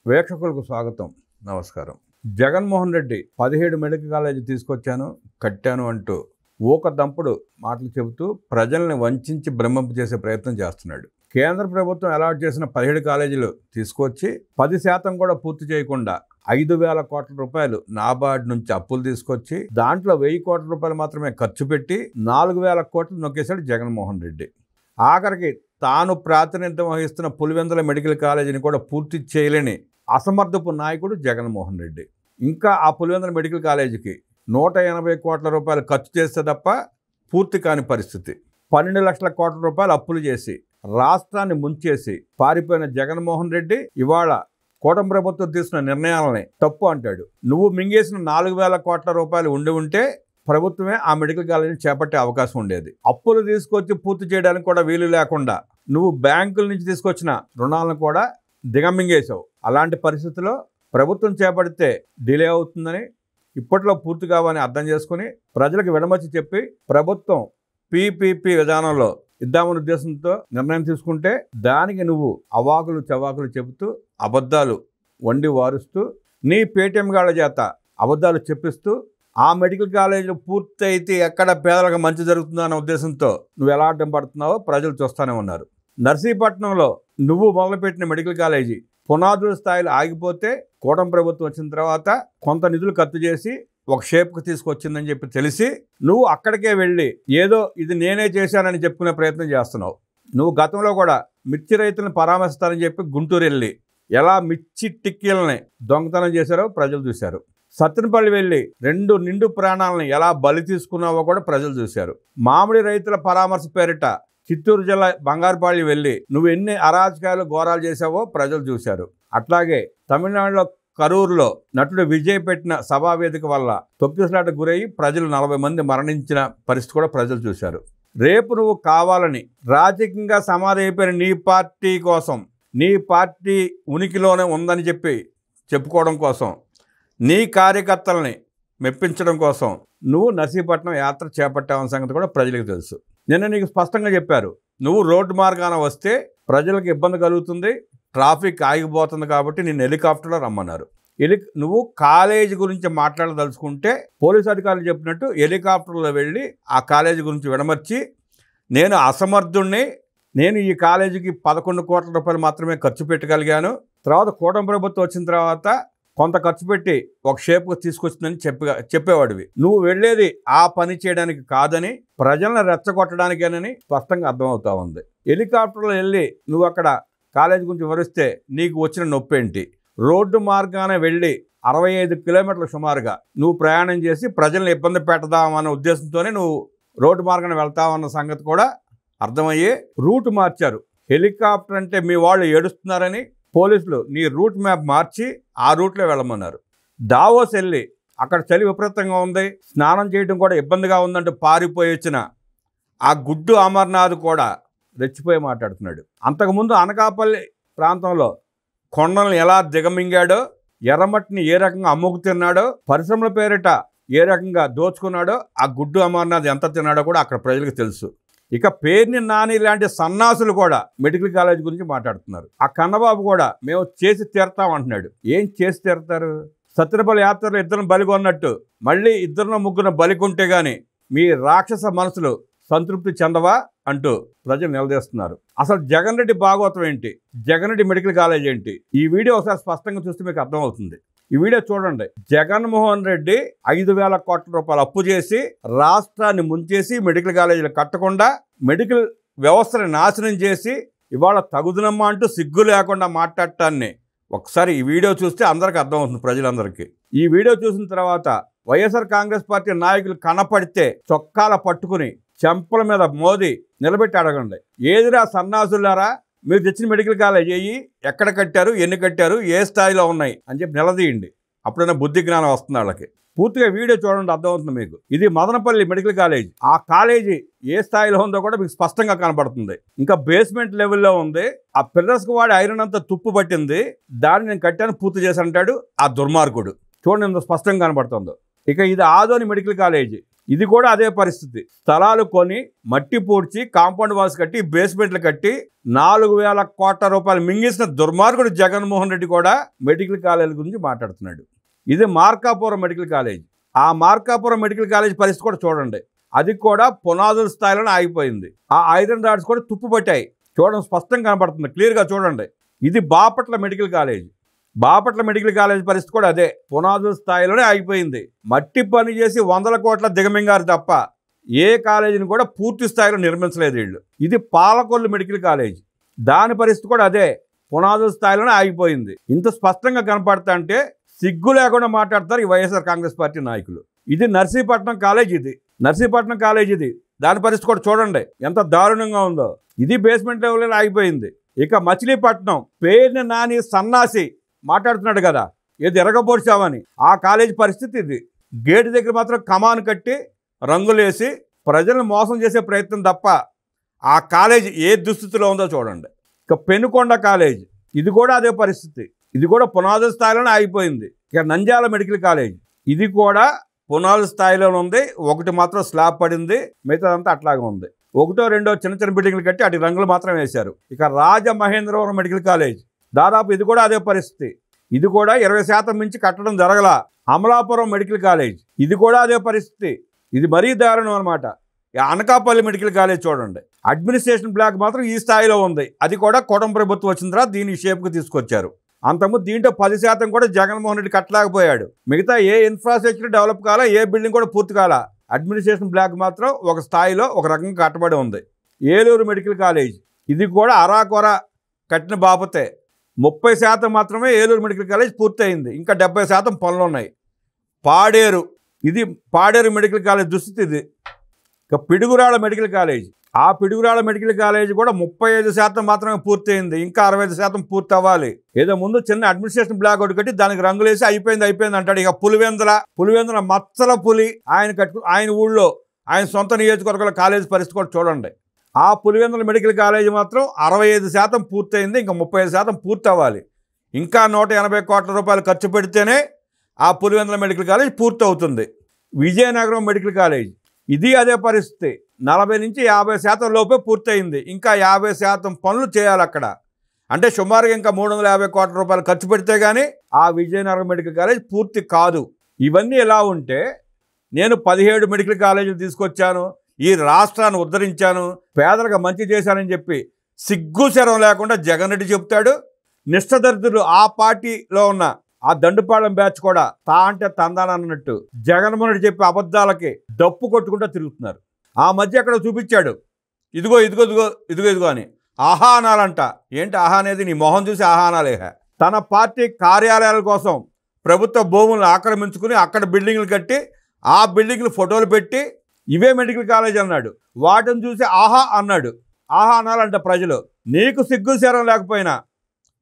వీక్షకులకు స్వాగతం. నమస్కారం. జగన్మోహన్ రెడ్డి 17 మెడికల్ కాలేజీ తీసుకొచ్చాను, కట్టాను అంటూ ఊకదంపుడు మాటలు చెబుతూ ప్రజల్ని వంచి భ్రమింప చేసే ప్రయత్నం చేస్తున్నాడు. కేంద్ర ప్రభుత్వం అలాట్ చేసిన 17 కాలేజీలు తీసుకొచ్చి 10% కూడా పూర్తి చేయకుండా 5,000 కోట్ల రూపాయలు నాబార్డ్ నుంచి అప్పులు తీసుకొచ్చి దాంట్లో 1,000 కోట్ల రూపాయలు మాత్రమే ఖర్చు పెట్టి 4,000 కోట్లు నొక్కేశాడు జగన్మోహన్ రెడ్డి. ఆఖరికి తాను ప్రాతినిధ్యం వహిస్తున్న పులివెందుల మెడికల్ కాలేజీని కూడా పూర్తి చేయలేని అసమర్థపు నాయకుడు జగన్మోహన్ రెడ్డి. ఇంకా ఆ పులివెందుల మెడికల్ కాలేజీకి 180 కోట్ల రూపాయలు ఖర్చు చేస్తే తప్ప పూర్తి కాని పరిస్థితి. 12 లక్షల కోట్ల రూపాయలు అప్పులు చేసి రాష్ట్రాన్ని ముంచేసి పారిపోయిన జగన్మోహన్ రెడ్డి ఇవాళ కూటమి ప్రభుత్వం తీసుకున్న నిర్ణయాలని తప్పు అంటాడు. నువ్వు మింగేసిన 4,000 కోట్ల రూపాయలు ఉంటే ప్రభుత్వమే ఆ మెడికల్ కాలేజీని చేపట్టే అవకాశం ఉండేది. అప్పులు తీసుకొచ్చి పూర్తి చేయడానికి కూడా వీలు లేకుండా నువ్వు బ్యాంకుల నుంచి తీసుకొచ్చిన రుణాలను కూడా దిగమింగేశావు. అలాంటి పరిస్థితుల్లో ప్రభుత్వం చేపడితే డిలే అవుతుందని, ఇప్పట్లో పూర్తి కావాలని అర్థం చేసుకుని ప్రజలకు విడమర్చి చెప్పి ప్రభుత్వం పీపీపీ విధానంలో ఇద్దామనే ఉద్దేశంతో నిర్ణయం తీసుకుంటే దానికి నువ్వు అవాకులు చవాకులు చెబుతూ అబద్ధాలు వండి వారుస్తూ నీ పేటీఎం గాళ్ళ చేత అబద్ధాలు చెప్పిస్తూ ఆ మెడికల్ కాలేజీలు పూర్తి అయితే ఎక్కడ పేదలకు మంచి జరుగుతుందో అన్న ఉద్దేశంతో నువ్వు ఎలా అడ్డం పడుతున్నావో ప్రజలు చూస్తూనే ఉన్నారు. నర్సీపట్నంలో నువ్వు మొదలుపెట్టిన మెడికల్ కాలేజీ పునాదుల స్థాయిలో ఆగిపోతే కూటమి ప్రభుత్వం వచ్చిన తర్వాత కొంత నిధులు ఖర్చు చేసి ఒక షేప్కి తీసుకొచ్చిందని చెప్పి తెలిసి నువ్వు అక్కడికే వెళ్ళి ఏదో ఇది నేనే చేశానని చెప్పుకునే ప్రయత్నం చేస్తున్నావు. నువ్వు గతంలో కూడా మిర్చి రైతులను పరామర్శిస్తానని చెప్పి గుంటూరు వెళ్ళి ఎలా మిర్చి టిక్కీలని దొంగతనం చేశారో ప్రజలు చూశారు. సత్తెనపల్లి వెళ్ళి 2 నిండు ప్రాణాలను ఎలా బలి తీసుకున్నావో కూడా ప్రజలు చూశారు. మామిడి రైతుల పరామర్శ పేరిట చిత్తూరు జిల్లా బంగారుపాళి వెళ్ళి నువ్వు ఎన్ని అరాచకాలు ఘోరాలు చేశావో ప్రజలు చూశారు. అట్లాగే తమిళనాడులో కరూరులో నటుడు విజయ్ పెట్టిన సభావేదిక వల్ల తొక్కిసలాట గురయ్యి ప్రజలు 40 మంది మరణించిన పరిస్థితి కూడా ప్రజలు చూశారు. రేపు నువ్వు కావాలని రాజకీయంగా సమాధి అయిపోయిన నీ పార్టీ కోసం, నీ పార్టీ ఉనికిలోనే ఉందని చెప్పుకోవడం కోసం, నీ కార్యకర్తలని మెప్పించడం కోసం నువ్వు నర్సీపట్నం యాత్ర చేపట్టావన్న సంగతి కూడా ప్రజలకు తెలుసు. నిన్న నీకు స్పష్టంగా చెప్పారు, నువ్వు రోడ్డు మార్గాన వస్తే ప్రజలకు ఇబ్బంది కలుగుతుంది, ట్రాఫిక్ ఆగిపోతుంది కాబట్టి నేను హెలికాప్టర్లో రమ్మన్నారు. నువ్వు కాలేజీ గురించి మాట్లాడదలుచుకుంటే పోలీసు అధికారులు చెప్పినట్టు హెలికాప్టర్లో వెళ్ళి ఆ కాలేజీ గురించి విడమర్చి నేను అసమర్థుణ్ణి, నేను ఈ కాలేజీకి 11 కోట్ల రూపాయలు మాత్రమే ఖర్చు పెట్టగలిగాను, తర్వాత కూటమి ప్రభుత్వం వచ్చిన తర్వాత కొంత ఖర్చు పెట్టి ఒక షేప్కి తీసుకొచ్చిందని చెప్పేవాడివి. నువ్వు వెళ్ళేది ఆ పని చేయడానికి కాదని, ప్రజలను రెచ్చగొట్టడానికేనని స్పష్టంగా అర్థమవుతా ఉంది. హెలికాప్టర్లో వెళ్ళి నువ్వు అక్కడ కాలేజీ గురించి వివరిస్తే నీకు వచ్చిన నొప్పి ఏంటి? రోడ్డు మార్గాన వెళ్ళి 65 కిలోమీటర్లు సుమారుగా నువ్వు ప్రయాణం చేసి ప్రజలను ఇబ్బంది పెట్టదామన్న ఉద్దేశంతోనే నువ్వు రోడ్డు మార్గాన వెళ్తావన్న సంగతి కూడా అర్థమయ్యే రూట్ మార్చారు. హెలికాప్టర్ అంటే మీ వాళ్ళు ఏడుస్తున్నారని పోలీసులు నీ రూట్ మ్యాప్ మార్చి ఆ రూట్లో వెళ్ళమన్నారు. దావోస్ వెళ్ళి అక్కడ చలి విపరీతంగా ఉంది, స్నానం చేయడం కూడా ఇబ్బందిగా ఉందంటూ పారిపోయి వచ్చిన ఆ గుడ్డు అమర్నాథ్ కూడా రెచ్చిపోయి మాట్లాడుతున్నాడు. అంతకుముందు అనకాపల్లి ప్రాంతంలో కొండలను ఎలా దిగమింగాడో, ఎర్రమట్టిని ఏ రకంగా అమ్ముకు తిన్నాడో, పరిశ్రమల పేరిట ఏ రకంగా దోచుకున్నాడో, ఆ గుడ్డు అమర్నాథ్ ఎంత తిన్నాడో కూడా అక్కడ ప్రజలకు తెలుసు. ఇక పేర్ని నాని లాంటి సన్నాసులు కూడా మెడికల్ కాలేజ్ గురించి మాట్లాడుతున్నారు. ఆ కన్నబాబు కూడా మేము చేసి తీరుతాం అంటున్నాడు. ఏం చేసి తీరుతారు? సత్తెనపల్లి యాత్రలో 2 బలిగొన్నట్టు మళ్ళీ 2-3 బలికొంటే గాని మీ రాక్షస మనసులు సంతృప్తి చెందవా అంటూ ప్రజలు నిలదీస్తున్నారు. అసలు జగన్ రెడ్డి భాగవతం ఏంటి? జగన్ రెడ్డి మెడికల్ కాలేజ్ ఏంటి? ఈ వీడియో ఒకసారి స్పష్టంగా చూస్తే మీకు అర్థమవుతుంది. ఈ వీడియో చూడండి. జగన్మోహన్ రెడ్డి 5,000 కోట్ల రూపాయలు అప్పు చేసి రాష్ట్రాన్ని ముంచేసి మెడికల్ కాలేజీలు కట్టకుండా మెడికల్ వ్యవస్థని నాశనం చేసి ఇవాళ తగుదనమ్మా అంటూ సిగ్గు లేకుండా మాట్లాడటాన్ని ఒకసారి ఈ వీడియో చూస్తే అందరికీ అర్థమవుతుంది. ప్రజలందరికీ ఈ వీడియో చూసిన తర్వాత వైఎస్ఆర్ కాంగ్రెస్ పార్టీ నాయకులు కనపడితే చొక్కాల పట్టుకుని చెంపల మీద మోది నిలబెట్టి అడగండి, ఏదిరా సన్నాసులారా, మీరు తెచ్చిన మెడికల్ కాలేజ్ అయ్యి ఎక్కడ కట్టారు, ఎన్ని కట్టారు, ఏ స్థాయిలో ఉన్నాయి అని చెప్పి నిలదీయండి. అప్పుడైనా బుద్ధి జ్ఞానం వస్తుంది వాళ్ళకి. పూర్తిగా వీడియో చూడండి, అర్థమవుతుంది మీకు. ఇది మదనపల్లి మెడికల్ కాలేజ్. ఆ కాలేజీ ఏ స్థాయిలో ఉందో కూడా మీకు స్పష్టంగా కనపడుతుంది. ఇంకా బేస్మెంట్ లెవెల్లో ఉంది. ఆ పిల్లర్స్కి వాడి ఐరన్ అంతా తుప్పు పట్టింది. దాన్ని నేను కట్టాను, పూర్తి చేశానంటాడు ఆ దుర్మార్గుడు. చూడండి ఎంత స్పష్టంగా కనపడుతుందో. ఇక ఇది ఆదోని మెడికల్ కాలేజీ. ఇది కూడా అదే పరిస్థితి. స్థలాలు కొని మట్టి పూడ్చి కాంపౌండ్ వాల్స్ కట్టి బేస్మెంట్లు కట్టి 4,000 కోట్ల రూపాయలు మింగేసిన దుర్మార్గుడు జగన్మోహన్ రెడ్డి కూడా మెడికల్ కాలేజీ గురించి మాట్లాడుతున్నాడు. ఇది మార్కాపురం మెడికల్ కాలేజ్. ఆ మార్కాపురం మెడికల్ కాలేజ్ పరిస్థితి కూడా చూడండి. అది కూడా పునాదుల స్థాయిలోనే ఆగిపోయింది. ఆ ఐరన్ రాడ్స్ కూడా తుప్పు పట్టాయి. చూడండి, స్పష్టంగా కనపడుతుంది, క్లియర్గా చూడండి. ఇది Bapatla medical college. Bapatla medical college పరిస్థితి కూడా అదే, పునాదుల స్థాయిలోనే ఆగిపోయింది. మట్టి పని చేసి 100 కోట్ల దిగమింగారు తప్ప ఏ కాలేజీని కూడా పూర్తి స్థాయిలో నిర్మించలేదు వీళ్ళు. ఇది పాలకొల్లు మెడికల్ కాలేజ్. దాని పరిస్థితి కూడా అదే, పునాదుల స్థాయిలోనే ఆగిపోయింది. ఇంత స్పష్టంగా కనపడతా అంటే సిగ్గు లేకుండా మాట్లాడతారు ఈ వైఎస్ఆర్ కాంగ్రెస్ పార్టీ నాయకులు. ఇది నర్సీపట్నం కాలేజ్. ఇది నర్సీపట్నం కాలేజ్. ఇది దాని పరిస్థితి కూడా చూడండి ఎంత దారుణంగా ఉందో. ఇది బేస్మెంట్ లెవెల్లో ఆగిపోయింది. ఇక మచిలీపట్నం పేరుని నాని సన్నాసి మాట్లాడుతున్నాడు కదా, ఏది ఎరగబోర్చామని, ఆ కాలేజీ పరిస్థితి ఇది. గేటు దగ్గర మాత్రం కమాను కట్టి రంగులేసి ప్రజలను మోసం చేసే ప్రయత్నం తప్ప ఆ కాలేజీ ఏ దుస్థితిలో ఉందో చూడండి. ఇక పెనుకొండ కాలేజ్. ఇది కూడా అదే పరిస్థితి. ఇది కూడా పునాదుల స్థాయిలోనే ఆగిపోయింది. ఇక నంద్యాల మెడికల్ కాలేజ్. ఇది కూడా పునాదుల స్థాయిలోనే ఉంది. ఒకటి మాత్రం స్లాబ్ పడింది, మిగతాదంతా అట్లాగే ఉంది. 1, 2 చిన్న చిన్న బిల్డింగ్లు కట్టి అటు రంగులు మాత్రం వేశారు. ఇక రాజమహేంద్రవరం మెడికల్ కాలేజ్ దాదాపు ఇది కూడా అదే పరిస్థితి. ఇది కూడా 20% మించి కట్టడం జరగల. Amalapuram medical college. ఇది కూడా అదే పరిస్థితి. ఇది మరీ దారుణం అనమాట. అనకాపల్లి మెడికల్ కాలేజ్ చూడండి, అడ్మినిస్ట్రేషన్ బ్లాక్ మాత్రం ఈ స్థాయిలో ఉంది. అది కూడా కూటమి ప్రభుత్వం వచ్చిన తర్వాత దీన్ని షేప్కి తీసుకొచ్చారు. అంతకుముందు దీంట్లో 10% కూడా జగన్మోహన్ రెడ్డి కట్టలేకపోయాడు. మిగతా ఏ ఇన్ఫ్రాస్ట్రక్చర్ డెవలప్ కాలా, ఏ బిల్డింగ్ కూడా పూర్తి కాలా. అడ్మినిస్ట్రేషన్ బ్లాక్ మాత్రం ఒక స్థాయిలో ఒక రకంగా కట్టబడి ఉంది. Eluru medical college. ఇది కూడా అరాకొర కట్టిన బాపతే. 30% మాత్రమే ఏలూరు మెడికల్ కాలేజ్ పూర్తయింది. ఇంకా 70% పనులు ఉన్నాయి. పాడేరు. ఇది పాడేరు మెడికల్ కాలేజ్ దుస్థితి ఇది. ఇక పిడుగురాళ్ళ మెడికల్ కాలేజ్. ఆ పిడుగురాళ్ళ మెడికల్ కాలేజ్ కూడా 35% మాత్రమే పూర్తయింది. ఇంకా 65% పూర్తి అవ్వాలి. ఏదో ముందు చిన్న అడ్మినిస్ట్రేషన్ బ్లాక్ ఒకటి కట్టి దానికి రంగులేసి అయిపోయింది అంటాడు. ఇక పులివెందుల మచ్చల పులి ఆయన ఊళ్ళో ఆయన సొంత నియోజకవర్గాల కాలేజ్ పరిస్థితి కూడా చూడండి. ఆ పులివెందుల మెడికల్ కాలేజ్ మాత్రం 65% పూర్తయింది. ఇంకా 35% పూర్తి అవ్వాలి. ఇంకా 180 కోట్ల రూపాయలు ఖర్చు పెడితేనే ఆ పులివెందుల మెడికల్ కాలేజ్ పూర్తి అవుతుంది. Vizianagaram medical college. ఇది అదే పరిస్థితి. 40 నుంచి 50% లోపే పూర్తయింది. ఇంకా 50% పనులు చేయాలి అక్కడ. అంటే సుమారుగా ఇంకా 350 కోట్ల రూపాయలు ఖర్చు పెడితే కానీ ఆ విజయనగరం మెడికల్ కాలేజ్ పూర్తి కాదు. ఇవన్నీ ఎలా ఉంటే నేను 17 మెడికల్ కాలేజీలు తీసుకొచ్చాను, ఈ రాష్ట్రాన్ని ఉద్ధరించాను, పేదలకు మంచి చేశానని చెప్పి సిగ్గు శరం లేకుండా జగన్ రెడ్డి చెప్తాడు. నిష్ఠదరిద్రులు ఆ పార్టీలో ఉన్న ఆ దండుపాళెం బ్యాచ్ కూడా తా అంటే తందానన్నట్టు జగన్మోహన్ రెడ్డి చెప్పే అబద్ధాలకి డప్పు కొట్టుకుంటూ తిరుగుతున్నారు. ఆ మధ్య అక్కడ చూపించాడు, ఇదిగో ఇదిగో ఇదిగో ఇదిగో ఇదిగో అని. ఆహా అనాలంట. ఏంటి ఆహా అనేది? నీ మొహం చూసి ఆహా అనాలేహ. తన పార్టీ కార్యాలయాల కోసం ప్రభుత్వ భూములను ఆక్రమించుకుని అక్కడ బిల్డింగ్లు కట్టి ఆ బిల్డింగ్లు ఫోటోలు పెట్టి ఇవే మెడికల్ కాలేజ్ అన్నాడు. వాటిని చూసి ఆహా అన్నాడు. ఆహా అనాలంట ప్రజలు. నీకు సిగ్గు శరం లేకపోయినా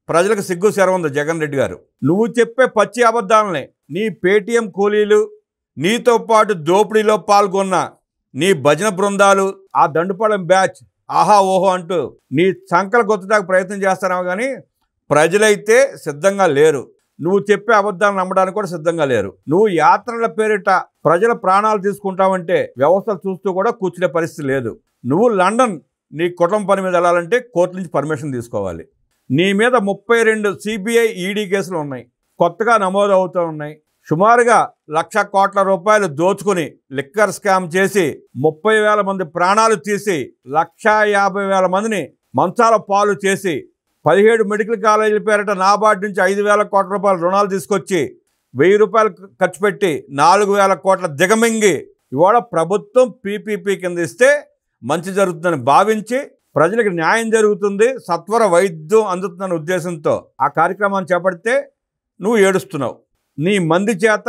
ప్రజలకు సిగ్గు శరం ఉంది జగన్ రెడ్డి గారు. నువ్వు చెప్పే పచ్చి అబద్ధాలని నీ పేటీఎం కూలీలు, నీతో పాటు దోపిడీలో పాల్గొన్న నీ భజన బృందాలు, ఆ దండుపాళెం బ్యాచ్ ఆహా ఓహో అంటూ నీ సంకల గొత్తడానికి ప్రయత్నం చేస్తారేమో కానీ ప్రజలైతే సిద్ధంగా లేరు. నువ్వు చెప్పే అబద్ధాలు నమ్మడానికి కూడా సిద్ధంగా లేరు. నువ్వు యాత్రల పేరిట ప్రజల ప్రాణాలు తీసుకుంటావంటే వ్యవస్థలు చూస్తూ కూడా కూర్చునే పరిస్థితి లేదు. నువ్వు లండన్ నీ కుటుంబ పని మీద వెళ్ళాలంటే కోర్టు నుంచి పర్మిషన్ తీసుకోవాలి. నీ మీద 32 సిబిఐ ఈడీ కేసులు ఉన్నాయి, కొత్తగా నమోదు అవుతూ ఉన్నాయి. సుమారుగా 1,00,000 కోట్ల రూపాయలు దోచుకుని లిక్కర్ స్కామ్ చేసి 30,000 మంది ప్రాణాలు తీసి 1,50,000 మందిని మంచాల పాలు చేసి 17 మెడికల్ కాలేజీల పేరిట నాబార్డు నుంచి 5,000 కోట్ల రూపాయల రుణాలు తీసుకొచ్చి 1,000 రూపాయలు ఖర్చు పెట్టి 4,000 కోట్ల దిగమింగి ఇవాళ ప్రభుత్వం పీపీపీ కింద ఇస్తే మంచి జరుగుతుందని భావించి ప్రజలకు న్యాయం జరుగుతుంది, సత్వర వైద్యం అందుతుందన్న ఉద్దేశంతో ఆ కార్యక్రమాన్ని చేపడితే నువ్వు ఏడుస్తున్నావు. నీ మంది చేత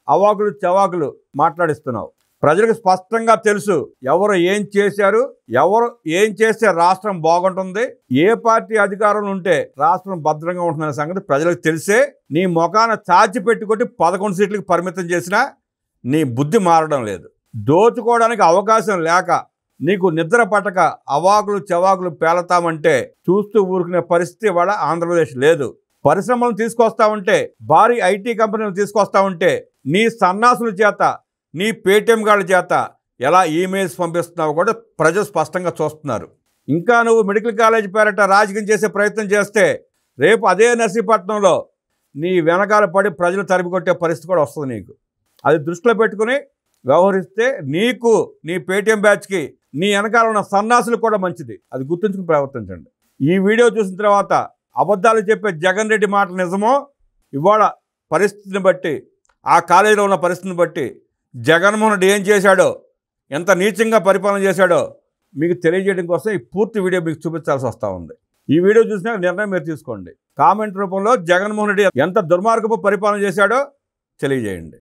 అవాకులు చవాకులు మాట్లాడిస్తున్నావు. ప్రజలకు స్పష్టంగా తెలుసు ఎవరు ఏం చేశారు, ఎవరు ఏం చేస్తే రాష్ట్రం బాగుంటుంది, ఏ పార్టీ అధికారంలో ఉంటే రాష్ట్రం భద్రంగా ఉంటుందనే సంగతి ప్రజలకు తెలిసే నీ ముఖాన చాచి పెట్టుకొట్టి 11 సీట్లకు పరిమితం చేసినా నీ బుద్ధి మారడం లేదు. దోచుకోవడానికి అవకాశం లేక నీకు నిద్ర పట్టక అవాకులు చవాకులు పేలతామంటే చూస్తూ ఊరుకునే పరిస్థితి వాళ్ళ ఆంధ్రప్రదేశ్ లేదు. పరిశ్రమలను తీసుకొస్తా ఉంటే, భారీ ఐటీ కంపెనీలు తీసుకొస్తా ఉంటే నీ సన్నాసుల చేత నీ పేటీఎం గాళ్ళ చేత ఎలా ఈమెయిల్స్ పంపిస్తున్నావో కూడా ప్రజలు స్పష్టంగా చూస్తున్నారు. ఇంకా నువ్వు మెడికల్ కాలేజ్ పేరట రాజకీయం చేసే ప్రయత్నం చేస్తే రేపు అదే నర్సీపట్నంలో నీ వెనకాల పడి ప్రజలు తరిమి కొట్టే పరిస్థితి కూడా వస్తుంది నీకు. అది దృష్టిలో పెట్టుకుని వ్యవహరిస్తే నీకు, నీ పేటీఎం బ్యాచ్కి, నీ వెనకాల ఉన్న సన్నాసులు కూడా మంచిది. అది గుర్తుంచుకుని ప్రవర్తించండి. ఈ వీడియో చూసిన తర్వాత అబద్ధాలు చెప్పే జగన్ రెడ్డి మాట నిజమో, ఇవాళ పరిస్థితిని బట్టి, ఆ కాలేజీలో ఉన్న పరిస్థితిని బట్టి జగన్మోహన్ రెడ్డి ఏం చేశాడో, ఎంత నీచంగా పరిపాలన చేశాడో మీకు తెలియజేయడం కోసం ఈ పూర్తి వీడియో మీకు చూపించాల్సి వస్తూ ఉంది. ఈ వీడియో చూసినా నిర్ణయం మీరు తీసుకోండి. కామెంట్ రూపంలో జగన్మోహన్ రెడ్డి ఎంత దుర్మార్గపు పరిపాలన చేశాడో తెలియజేయండి.